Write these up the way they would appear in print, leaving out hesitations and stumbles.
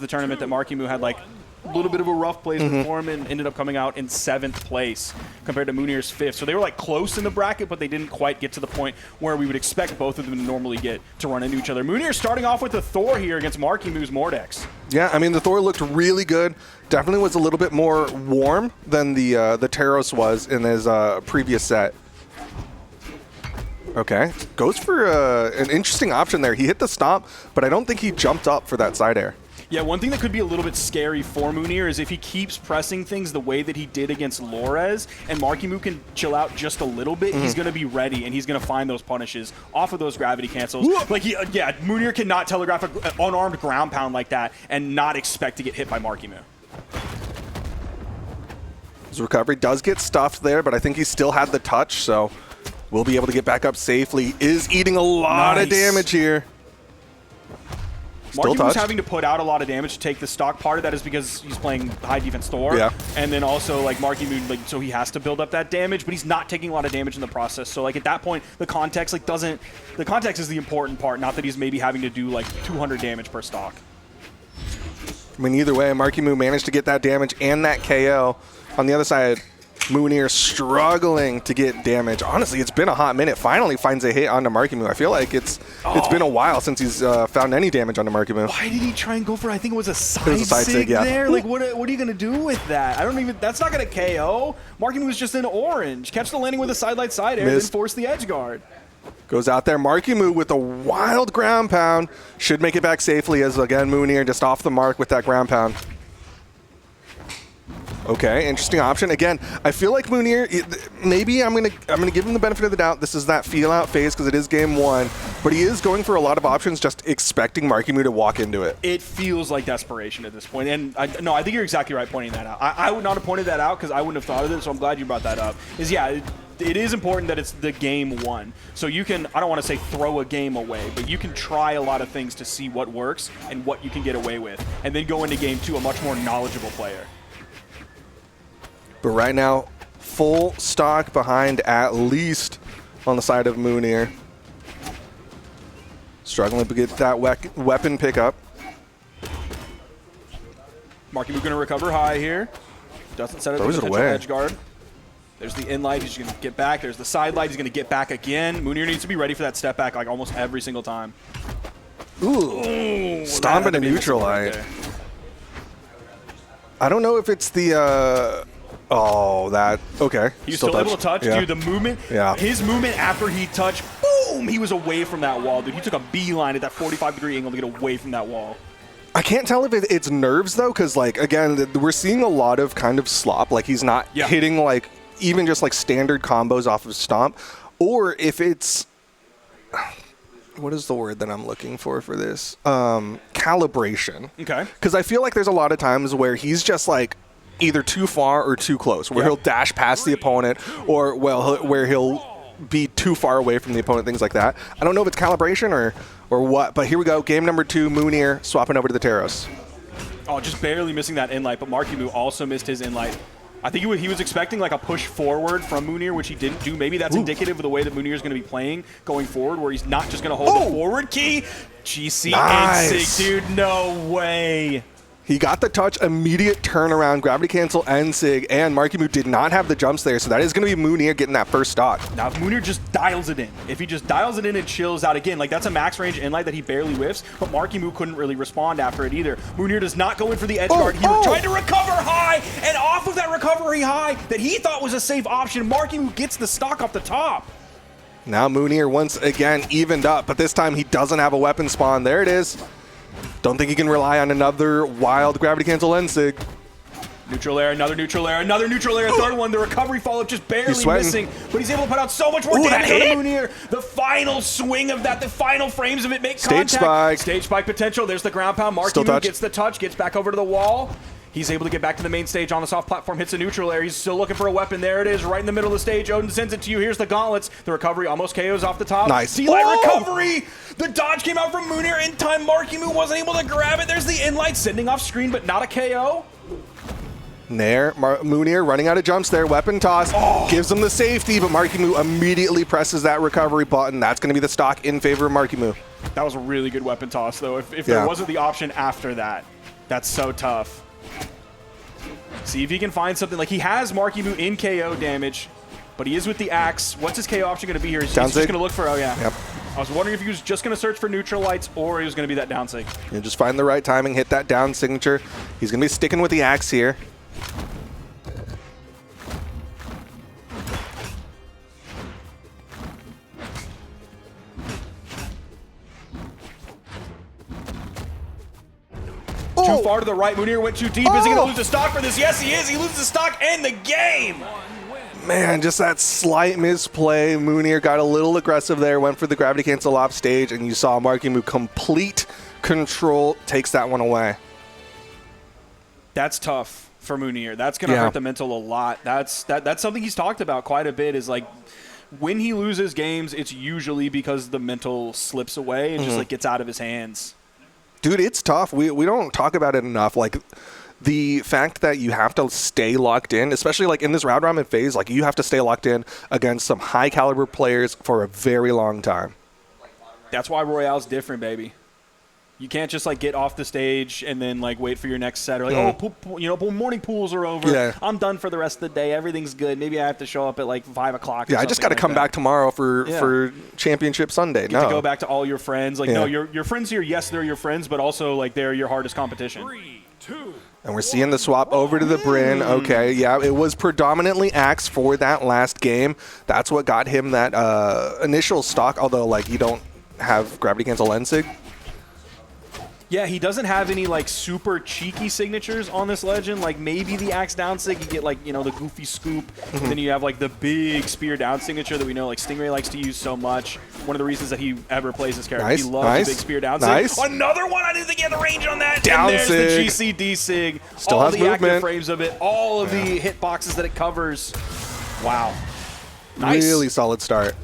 the tournament that Marckiemoo had like a little bit of a rough placement for him and ended up coming out in 7th place compared to Mounir's 5th. So they were like close in the bracket, but they didn't quite get to the point where we would expect both of them to normally get to run into each other. Mounir starting off with the Thor here against Marckiemoo's Mordex. Yeah, I mean, the Thor looked really good. Definitely was a little bit more warm than the Taros was in his previous set. Okay, goes for an interesting option there. He hit the stomp, but I don't think he jumped up for that side air. Yeah, one thing that could be a little bit scary for Mounir is if he keeps pressing things the way that he did against Lorez and Marckiemoo can chill out just a little bit, he's going to be ready and he's going to find those punishes off of those gravity cancels. Like, yeah, Mounir cannot telegraph an unarmed ground pound like that and not expect to get hit by Marckiemoo. His recovery does get stuffed there, but I think he still had the touch, so we'll be able to get back up safely. Is eating a lot of damage here. Marckiemoo having to put out a lot of damage to take the stock. Part of that is because he's playing high defense Thor. Yeah. And then also, like, Marckiemoo, like, so he has to build up that damage, but he's not taking a lot of damage in the process. So, like, at that point, the context, like, doesn't... The context is the important part, not that he's maybe having to do, like, 200 damage per stock. I mean, either way, Marckiemoo managed to get that damage and that KO. On the other side, Mounir struggling to get damage. Honestly, it's been a hot minute. Finally finds a hit onto Marckiemoo. I feel like it's been a while since he's found any damage onto Marckiemoo. Why did he try and go for, I think it was a side sig there? Like, what are you going to do with that? I don't even, that's not going to KO. Marckiemoo was just in orange. Catch the landing with a side light side air, then force the edge guard. Goes out there. Marckiemoo with a wild ground pound. Should make it back safely as, again, Mounir just off the mark with that ground pound. Okay, interesting option. Again, I feel like Mounir, maybe I'm gonna give him the benefit of the doubt. This is that feel out phase because it is game 1, but he is going for a lot of options, just expecting Marckiemoo to walk into it. It feels like desperation at this point, and I think you're exactly right pointing that out. I would not have pointed that out because I wouldn't have thought of it. So I'm glad you brought that up. It is important that it's the game 1. So you can, I don't want to say throw a game away, but you can try a lot of things to see what works and what you can get away with, and then go into game 2 a much more knowledgeable player. But right now, full stock behind at least on the side of Mounir. Struggling to get that weapon pickup. Marckiemoo going to recover high here. Doesn't set up the potential edge guard. There's the in light. He's going to get back. There's the side light. He's going to get back again. Mounir needs to be ready for that step back like almost every single time. Ooh, stomping a neutral light. I don't know if it's the... okay. He was still able to touch. Dude, the movement, his movement after he touched, boom, he was away from that wall, dude. He took a beeline at that 45-degree angle to get away from that wall. I can't tell if it's nerves, though, because, like, again, we're seeing a lot of kind of slop. Like, he's not hitting, like, even just, like, standard combos off of Stomp. Or if it's... What is the word that I'm looking for this? Calibration. Okay. Because I feel like there's a lot of times where he's just, like, either too far or too close, where he'll dash past the opponent or, where he'll be too far away from the opponent, things like that. I don't know if it's calibration or what, but here we go. Game number 2, Mounir swapping over to the Taros. Oh, just barely missing that in-light, but Marckiemoo also missed his in-light. I think he was expecting like a push forward from Mounir, which he didn't do. Maybe that's indicative of the way that Mounir is going to be playing going forward, where he's not just going to hold the forward key. GC and Sig, dude, no way. He got the touch, immediate turnaround, gravity cancel, and Sig, and Marckiemoo did not have the jumps there, so that is going to be Mounir getting that first stock. Now, if Mounir just dials it in, if he just dials it in and chills out again, like that's a max range inlight that he barely whiffs, but Marckiemoo couldn't really respond after it either. Mounir does not go in for the edge guard. He tried to recover high, and off of that recovery high that he thought was a safe option, Marckiemoo gets the stock off the top. Now Mounir once again evened up, but this time he doesn't have a weapon spawn. There it is. Don't think he can rely on another wild gravity cancel and Sig. Neutral air, another neutral air, another neutral air, third one. The recovery follow-up just barely missing, but he's able to put out so much more damage on Mounir. The final swing of that, the final frames of it make contact. Stage spike potential. There's the ground pound. Marckiemoo gets the touch, gets back over to the wall. He's able to get back to the main stage on the soft platform, hits a neutral air. He's still looking for a weapon. There it is, right in the middle of the stage. Odin sends it to you. Here's the gauntlets. The recovery almost KOs off the top. Nice. D-light recovery. The dodge came out from Mounir in time. Marckiemoo wasn't able to grab it. There's the in-light sending off screen, but not a KO. There, Mounir running out of jumps there. Weapon toss gives him the safety, but Marckiemoo immediately presses that recovery button. That's going to be the stock in favor of Marckiemoo. That was a really good weapon toss, though, if there wasn't the option after that. That's so tough. See if he can find something. Like, he has Marckiemoo in KO damage, but he is with the axe. What's his KO option going to be here? He's just going to look for, oh, yeah. Yep. I was wondering if he was just going to search for neutral lights or he was going to be that down sig. You just find the right timing, hit that down signature. He's going to be sticking with the axe here. Too far to the right. Mounir went too deep. Is he going to lose the stock for this? Yes, he is. He loses the stock and the game. Man, just that slight misplay. Mounir got a little aggressive there, went for the gravity cancel off stage, and you saw Marckiemoo complete control, takes that one away. That's tough for Mounir. That's going to hurt the mental a lot. That's something he's talked about quite a bit, is like when he loses games, it's usually because the mental slips away and just like gets out of his hands. Dude, it's tough. We don't talk about it enough. Like, the fact that you have to stay locked in, especially like in this round robin phase, like you have to stay locked in against some high caliber players for a very long time. That's why Royale's different, baby. You can't just like get off the stage and then like wait for your next set, or like, morning pools are over. Yeah. I'm done for the rest of the day. Everything's good. Maybe I have to show up at like 5 o'clock. Yeah, I just got to come back tomorrow for Championship Sunday. Get to go back to all your friends. Like, no, your friends here. Yes, they're your friends, but also like they're your hardest competition. 3, 2. And we're seeing the swap over to the Bryn. Okay, yeah, it was predominantly Axe for that last game. That's what got him that initial stock, although like you don't have gravity cancel Lensig. Yeah, he doesn't have any like super cheeky signatures on this legend. Like maybe the axe down sig, you get like, you know, the goofy scoop. And then you have like the big spear down signature that we know like Stingray likes to use so much. One of the reasons that he ever plays this character. He loves the big spear down sig. Another one, I didn't think he had the range on that. Down and there's sig. the GCD sig. Still all has the movement. active frames of it, all of the hit boxes that it covers. Wow. Nice. Really solid start.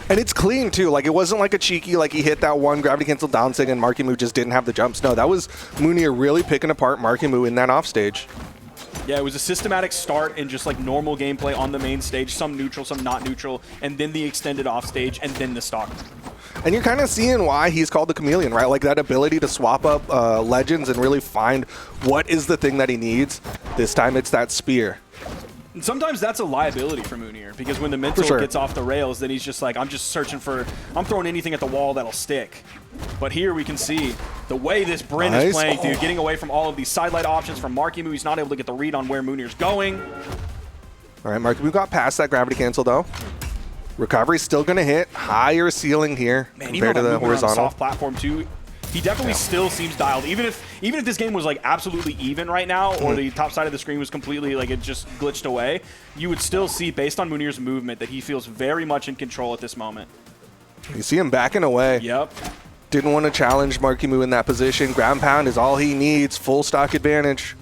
And it's clean, too. Like, it wasn't like a cheeky, like he hit that one gravity cancel down sig and Marckiemoo just didn't have the jumps. No, that was Mounir really picking apart Marckiemoo in that offstage. Yeah, it was a systematic start and just like normal gameplay on the main stage, some neutral, some not neutral, and then the extended offstage, and then the stock. And you're kind of seeing why he's called the chameleon, right? Like that ability to swap up legends and really find what is the thing that he needs. This time it's that spear. And sometimes that's a liability for Mounir, because when the mental gets off the rails, then he's just like, I'm just searching for, I'm throwing anything at the wall that'll stick. But here we can see the way this Bryn is playing, dude, getting away from all of these sidelight options from Marckiemoo. He's not able to get the read on where Mounir's going. All right, Marckiemoo got past that gravity cancel, though. Recovery's still going to hit. Higher ceiling here compared to the horizontal. On the soft platform, too. He definitely still seems dialed. Even if this game was like absolutely even right now, or the top side of the screen was completely like it just glitched away, you would still see, based on Mounir's movement, that he feels very much in control at this moment. You see him backing away. Yep. Didn't want to challenge Marckiemoo in that position. Ground pound is all he needs. Full stock advantage.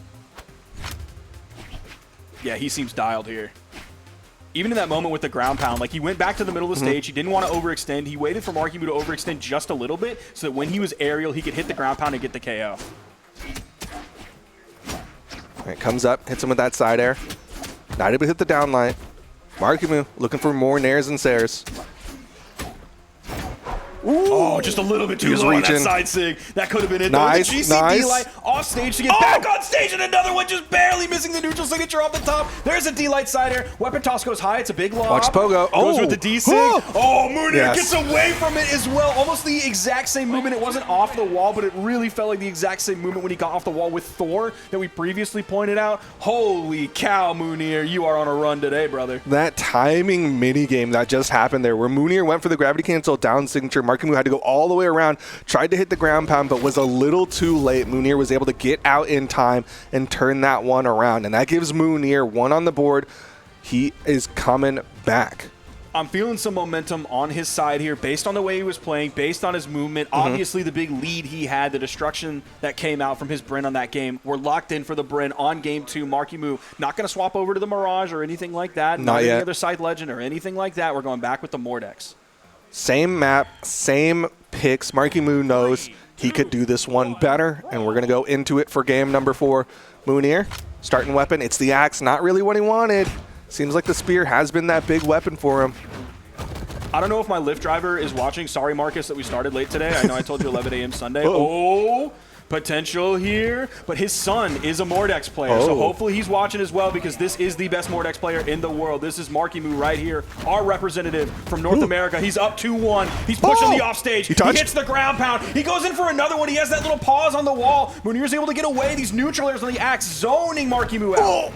Yeah, he seems dialed here. Even in that moment with the ground pound, like he went back to the middle of the stage. He didn't want to overextend. He waited for Marckiemoo to overextend just a little bit so that when he was aerial, he could hit the ground pound and get the KO. All right, comes up, hits him with that side air. Not able to hit the down line. Marckiemoo looking for more nairs and sairs. Ooh. Oh, just a little bit too low on that side sig. That could have been it. Nice, the GC D-Light off stage to get back on stage, and another one just barely missing the neutral signature off the top. There's a D-Light side air. Weapon toss goes high. It's a big lob. Watch Pogo. Goes with the D-Sig. Oh, Mounir gets away from it as well. Almost the exact same movement. It wasn't off the wall, but it really felt like the exact same movement when he got off the wall with Thor that we previously pointed out. Holy cow, Mounir. You are on a run today, brother. That timing mini game that just happened there, where Mounir went for the gravity cancel down signature. Marckiemoo had to go all the way around, tried to hit the ground pound, but was a little too late. Mounir was able to get out in time and turn that one around, and that gives Mounir one on the board. He is coming back. I'm feeling some momentum on his side here based on the way he was playing, based on his movement. Obviously, the big lead he had, the destruction that came out from his Bryn on that game. We're locked in for the Bryn on game 2. Marckiemoo not going to swap over to the Mirage or anything like that. Not yet. Any other side legend or anything like that. We're going back with the Mordex. Same map, same picks. Marckiemoo knows he could do this one better, and we're going to go into it for game number 4. Mounir, starting weapon. It's the axe, not really what he wanted. Seems like the spear has been that big weapon for him. I don't know if my Lyft driver is watching. Sorry, Marcus, that we started late today. I know I told you 11 a.m. Sunday. Oh, Potential here, but his son is a Mordex player, so hopefully he's watching as well, because this is the best Mordex player in the world. This is Marckiemoo right here, our representative from North America. He's up 2-1. He's pushing the offstage. He hits the ground pound. He goes in for another one. He has that little pause on the wall. Mounir's able to get away. These neutral airs on the axe, zoning Marckiemoo out.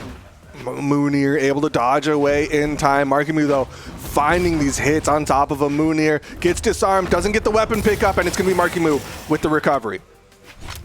Mounir able to dodge away in time. Marckiemoo, though, finding these hits on top of a Mounir. Gets disarmed, doesn't get the weapon pickup, and it's going to be Marckiemoo with the recovery.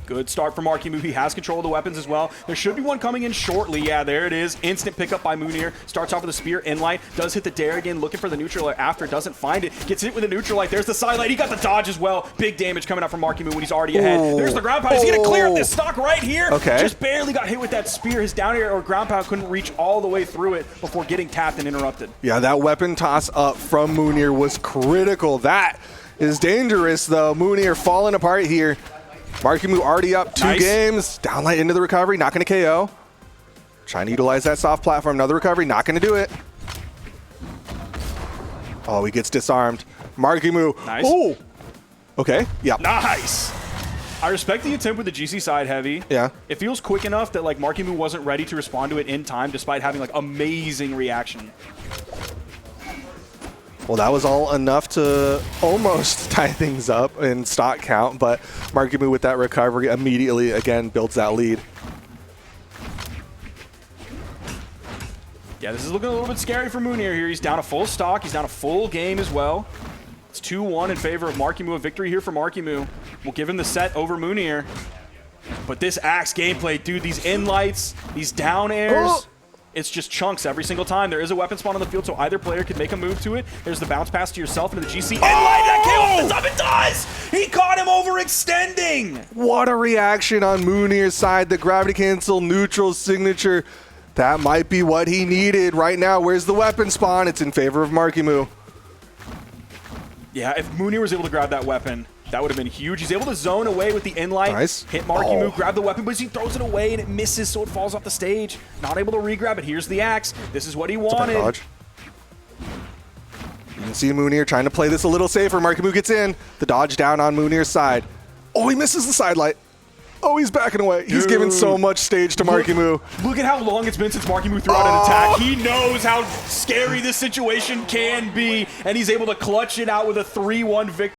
Good start for Marckiemoo. He has control of the weapons as well. There should be one coming in shortly. Yeah, there it is. Instant pickup by Mounir. Starts off with a spear inlight. Does hit the dare again, looking for the neutral light after. Doesn't find it. Gets hit with a neutral light. There's the side light. He got the dodge as well. Big damage coming out from Marckiemoo when he's already ahead. There's the ground pound. He's going to clear this stock right here. Just barely got hit with that spear. His down air or ground pound couldn't reach all the way through it before getting tapped and interrupted. Yeah, that weapon toss up from Mounir was critical. That is dangerous, though. Mounir falling apart here. Marckiemoo already up 2 games. Downlight into the recovery, not going to KO. Trying to utilize that soft platform. Another recovery, not going to do it. Oh, he gets disarmed. Marckiemoo. Nice. Oh. Okay. Yeah. Nice. I respect the attempt with the GC side heavy. Yeah. It feels quick enough that like Marckiemoo wasn't ready to respond to it in time, despite having like amazing reaction. Well, that was all enough to almost tie things up in stock count, but Marckiemoo with that recovery immediately, again, builds that lead. Yeah, this is looking a little bit scary for Mounir here. He's down a full stock. He's down a full game as well. It's 2-1 in favor of Marckiemoo. A victory here for Marckiemoo. We'll give him the set over Mounir. But this axe gameplay, dude, these inlights, these down airs, it's just chunks every single time. There is a weapon spawn on the field, so either player can make a move to it. There's the bounce pass to yourself into the GC. Inlight, that KO off the top, it does! He caught him overextending! What a reaction on Mounir's side. The gravity cancel neutral signature. That might be what he needed right now. Where's the weapon spawn? It's in favor of Marckiemoo. Yeah, if Mounir was able to grab that weapon, that would have been huge. He's able to zone away with the inlight. Nice. Hit Marckiemoo, grab the weapon, but he throws it away and it misses, so it falls off the stage. Not able to re-grab it. Here's the axe. This is what he wanted. Dodge. You can see Mounir trying to play this a little safer. Marckiemoo gets in. The dodge down on Mounir's side. Oh, he misses the side light. Oh, he's backing away. He's giving so much stage to Marckiemoo. Look at how long it's been since Marckiemoo threw out an attack. He knows how scary this situation can be, and he's able to clutch it out with a 3-1 victory.